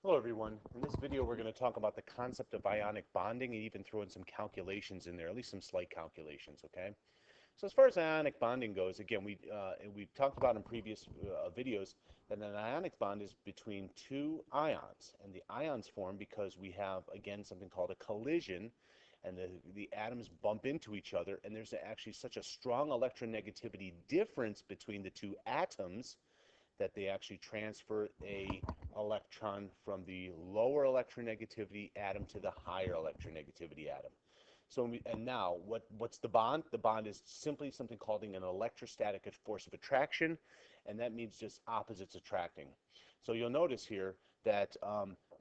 Hello everyone. In this video we're going to talk about the concept of ionic bonding and even throw in some calculations in there, at least some slight calculations, okay? So as far as ionic bonding goes, again, we've talked about in previous videos that an ionic bond is between two ions, and the ions form because we have, again, something called a collision, and the atoms bump into each other, and there's actually such a strong electronegativity difference between the two atoms that they actually transfer a electron from the lower electronegativity atom to the higher electronegativity atom. So, and now, what's the bond? The bond is simply something called an electrostatic force of attraction, and that means just opposites attracting. So you'll notice here that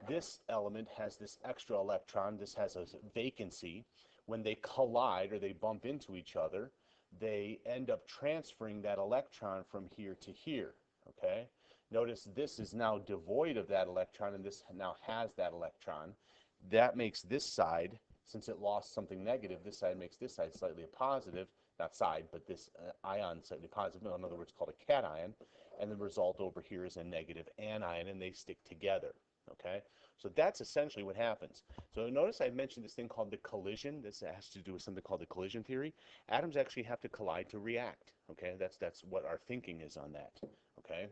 this element has this extra electron. This has a vacancy. When they collide or they bump into each other, they end up transferring that electron from here to here. Okay? Notice this is now devoid of that electron, and this now has that electron. That makes this side, since it lost something negative, this side makes this side slightly positive, not side, but this ion slightly positive, in other words, called a cation, and the result over here is a negative anion, and they stick together. Okay? So that's essentially what happens. So notice I mentioned this thing called the collision. This has to do with something called the collision theory. Atoms actually have to collide to react. Okay? That's what our thinking is on that. Okay?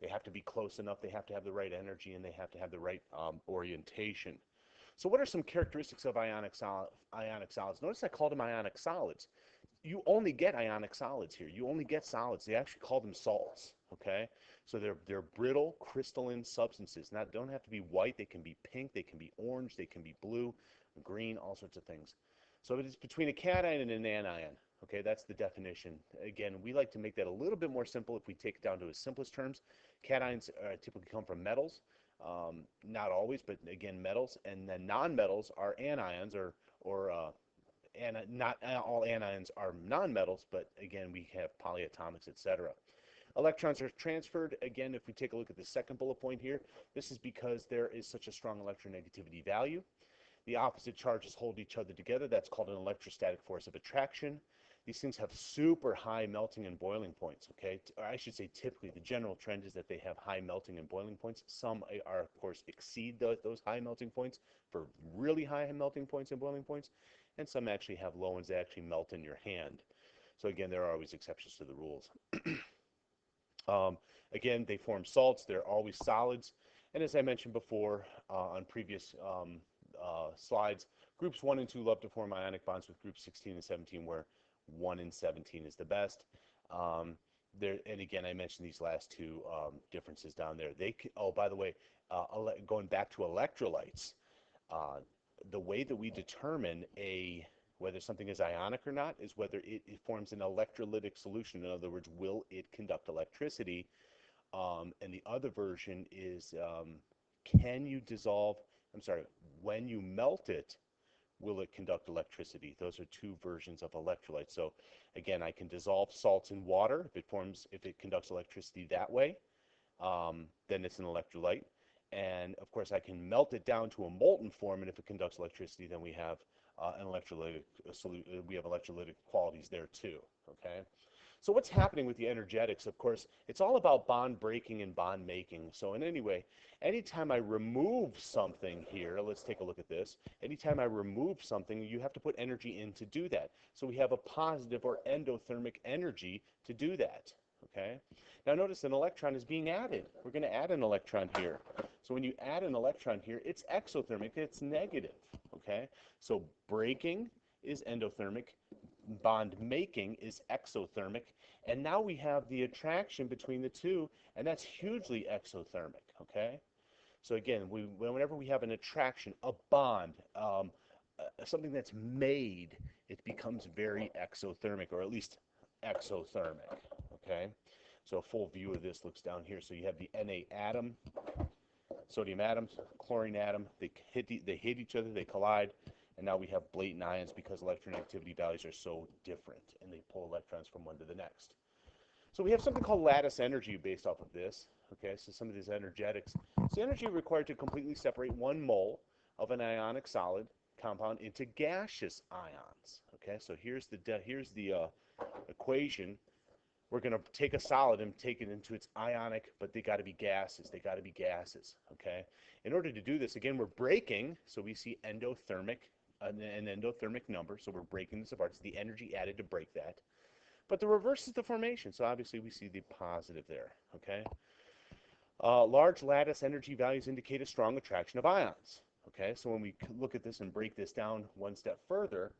They have to be close enough, they have to have the right energy, and they have to have the right orientation. So what are some characteristics of ionic solids? Notice I called them ionic solids. You only get ionic solids here. You only get solids. They actually call them salts, okay? So they're brittle, crystalline substances. Now, don't have to be white. They can be pink. They can be orange. They can be blue, green, all sorts of things. So it is between a cation and an anion. Okay, that's the definition. Again, we like to make that a little bit more simple if we take it down to its simplest terms. Cations typically come from metals. Not always, but again, metals. And then nonmetals are anions, and not all anions are nonmetals, but again, we have polyatomics, etc. Electrons are transferred. Again, if we take a look at the second bullet point here, this is because there is such a strong electronegativity value. The opposite charges hold each other together. That's called an electrostatic force of attraction. These things have super high melting and boiling points, okay? Or I should say typically the general trend is that they have high melting and boiling points. Some are, of course, exceed those high melting points for really high melting points and boiling points, and some actually have low ones that actually melt in your hand. So again, there are always exceptions to the rules. Again, they form salts. They're always solids. And as I mentioned before on previous slides, groups 1 and 2 love to form ionic bonds with groups 16 and 17, where 1 and 17 is the best. And again, I mentioned these last two differences down there. Oh, by the way, going back to electrolytes, the way that we determine whether something is ionic or not is whether it forms an electrolytic solution. In other words, will it conduct electricity? And the other version is can you dissolve, I'm sorry, when you melt it, will it conduct electricity? Those are two versions of electrolytes. So again, I can dissolve salts in water. If it conducts electricity that way, then it's an electrolyte. And of course, I can melt it down to a molten form, and if it conducts electricity, then we have an electrolytic we have electrolytic qualities there too. Okay. So what's happening with the energetics? Of course, it's all about bond breaking and bond making. So in any way, anytime I remove something here, let's take a look at this. Anytime I remove something, you have to put energy in to do that. So we have a positive or endothermic energy to do that. Okay. Now notice an electron is being added. We're going to add an electron here. So when you add an electron here, it's exothermic. It's negative. Okay. So breaking is endothermic. Bond making is exothermic, and now we have the attraction between the two, and that's hugely exothermic, okay? So again, whenever we have an attraction, a bond, something that's made, it becomes very exothermic, or at least exothermic, okay? So a full view of this looks down here. So you have the Na atom, sodium atoms, chlorine atom, they hit each other, they collide, and now we have blatant ions because electronegativity values are so different, and they pull electrons from one to the next. So we have something called lattice energy based off of this. Okay, so some of these energetics. It's the energy required to completely separate 1 mole of an ionic solid compound into gaseous ions. Okay, so here's the equation we're going to take a solid and take it into its ionic, but they got to be gases. They got to be gases, okay? In order to do this, again, we're breaking, so we see endothermic, an endothermic number, so we're breaking this apart. It's the energy added to break that. But the reverse is the formation, so obviously we see the positive there, okay? Large lattice energy values indicate a strong attraction of ions, okay? So when we look at this and break this down one step further,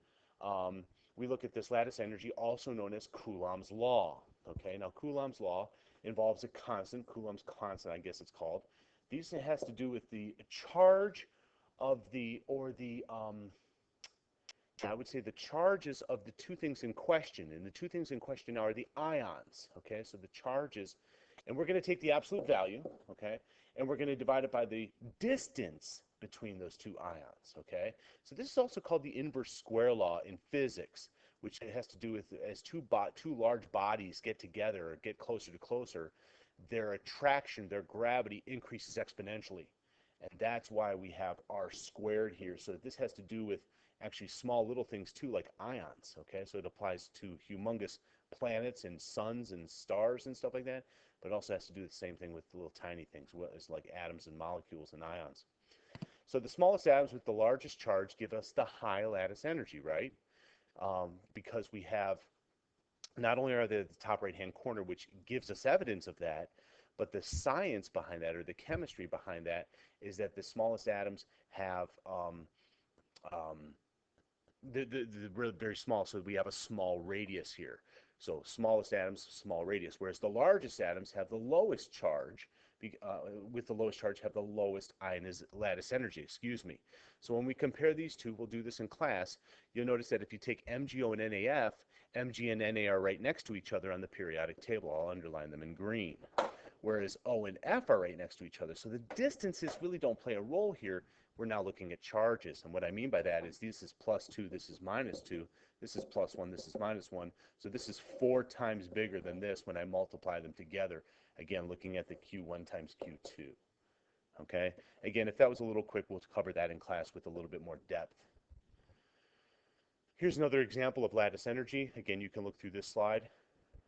we look at this lattice energy, also known as Coulomb's law. Okay, now Coulomb's law involves a constant, Coulomb's constant, I guess it's called. These has to do with the charge of I would say the charges of the two things in question. And the two things in question are the ions. Okay, so the charges, and we're going to take the absolute value, okay, and we're going to divide it by the distance between those two ions, okay? So this is also called the inverse square law in physics, which has to do with as two large bodies get together or get closer to closer, their attraction, their gravity increases exponentially. And that's why we have r squared here. So this has to do with actually small little things too, like ions, okay? So it applies to humongous planets and suns and stars and stuff like that, but it also has to do the same thing with the little tiny things, like atoms and molecules and ions. So the smallest atoms with the largest charge give us the high lattice energy, right? Because we have, not only are they at the top right-hand corner, which gives us evidence of that, but the science behind that, or the chemistry behind that, is that the smallest atoms have, they're very small, so we have a small radius here. So smallest atoms, small radius, whereas the largest atoms have the lowest charge, with the lowest charge have the lowest lattice energy, excuse me. So when we compare these two, we'll do this in class, you'll notice that if you take MgO and NaF, Mg and Na are right next to each other on the periodic table. I'll underline them in green. Whereas O and F are right next to each other. So the distances really don't play a role here. We're now looking at charges. And what I mean by that is this is +2, this is -2, this is +1, this is -1. So this is 4 times bigger than this when I multiply them together. Again, looking at the Q1 times Q2. Okay? Again, if that was a little quick, we'll cover that in class with a little bit more depth. Here's another example of lattice energy. Again, you can look through this slide.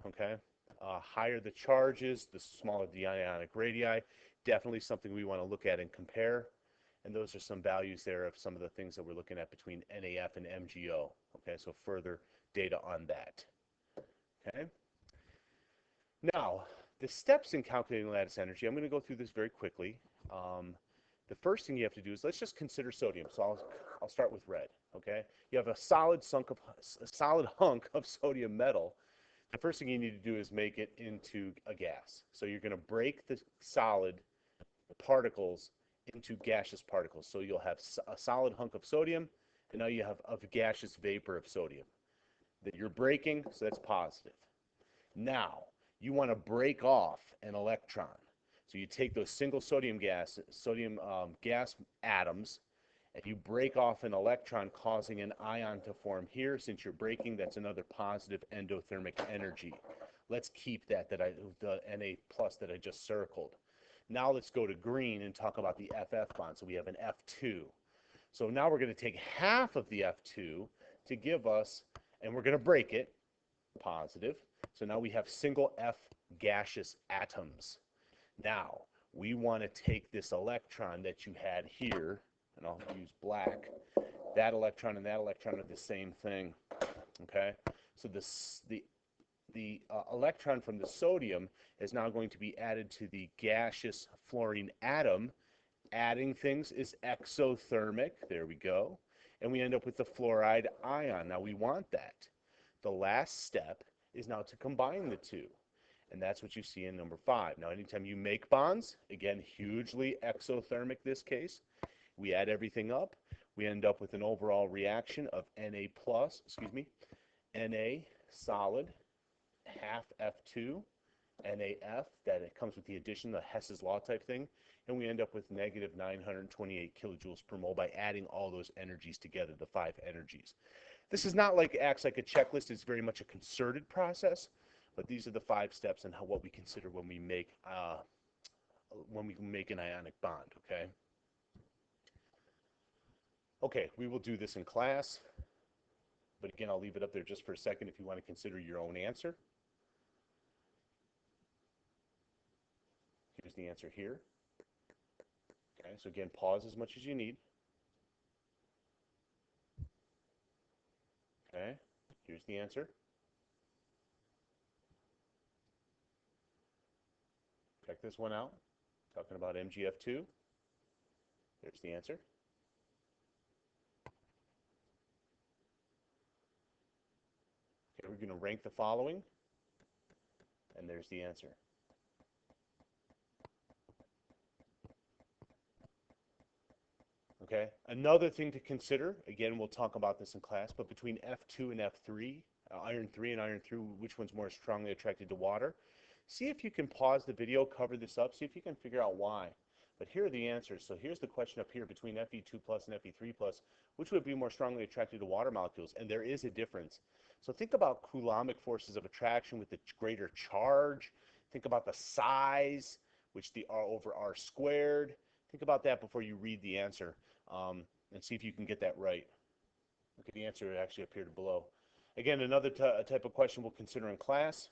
Okay? Higher the charges, the smaller the ionic radii. Definitely something we want to look at and compare. And those are some values there of some of the things that we're looking at between NaF and MgO. Okay, so further data on that. Okay. Now, the steps in calculating lattice energy, I'm going to go through this very quickly. The first thing you have to do is let's just consider sodium. So I'll start with red. Okay, you have a solid hunk of sodium metal. The first thing you need to do is make it into a gas. So you're going to break the solid particles into gaseous particles. So you'll have a solid hunk of sodium, and now you have a gaseous vapor of sodium that you're breaking, so that's positive. Now, you want to break off an electron. So you take those single sodium gas atoms, and you break off an electron, causing an ion to form here. Since you're breaking, that's another positive endothermic energy. Let's keep that, the Na plus that I just circled. Now let's go to green and talk about the FF bond. So we have an F2. So now we're going to take half of the F2 to give us, and we're going to break it, positive. So now we have single F gaseous atoms. Now, we want to take this electron that you had here, and I'll use black. That electron and that electron are the same thing, okay? So the electron from the sodium is now going to be added to the gaseous fluorine atom. Adding things is exothermic. There we go. And we end up with the fluoride ion. Now, we want that. The last step is now to combine the two. And that's what you see in number 5. Now, anytime you make bonds, again, hugely exothermic this case, we add everything up. We end up with an overall reaction of Na plus, Na solid, half F2, NaF, that it comes with the addition, the Hess's law type thing, and we end up with negative 928 kilojoules per mole by adding all those energies together, the 5 energies. This is not like acts like a checklist. It's very much a concerted process, but these are the 5 steps and what we consider when we make an ionic bond. Okay. Okay, we will do this in class, but again, I'll leave it up there just for a second if you want to consider your own answer. Here's the answer here. Okay, so again, pause as much as you need. Okay, here's the answer. Check this one out. Talking about MgF2. There's the answer. Okay, we're going to rank the following, and there's the answer. Okay, another thing to consider, again, we'll talk about this in class, but between F2 and F3, iron 3 and iron 3, which one's more strongly attracted to water? See if you can pause the video, cover this up, see if you can figure out why. But here are the answers. So here's the question up here between Fe2 plus and Fe3 plus, which would be more strongly attracted to water molecules? And there is a difference. So think about Coulombic forces of attraction with the greater charge. Think about the size, which the R over R squared. Think about that before you read the answer, and see if you can get that right. Okay, the answer actually appeared below. Again, another type of question we'll consider in class.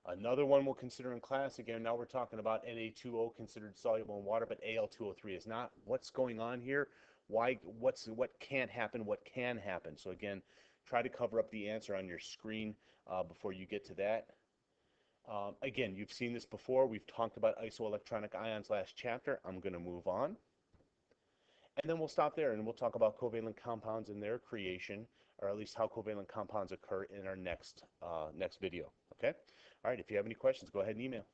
Another one we'll consider in class. Again, now we're talking about Na2O considered soluble in water, but Al2O3 is not. What's going on here? Why? What can't happen? What can happen? So again, try to cover up the answer on your screen before you get to that. Again, you've seen this before. We've talked about isoelectronic ions last chapter. I'm going to move on. And then we'll stop there and we'll talk about covalent compounds and their creation, or at least how covalent compounds occur in our next video. Okay? All right, if you have any questions, go ahead and email.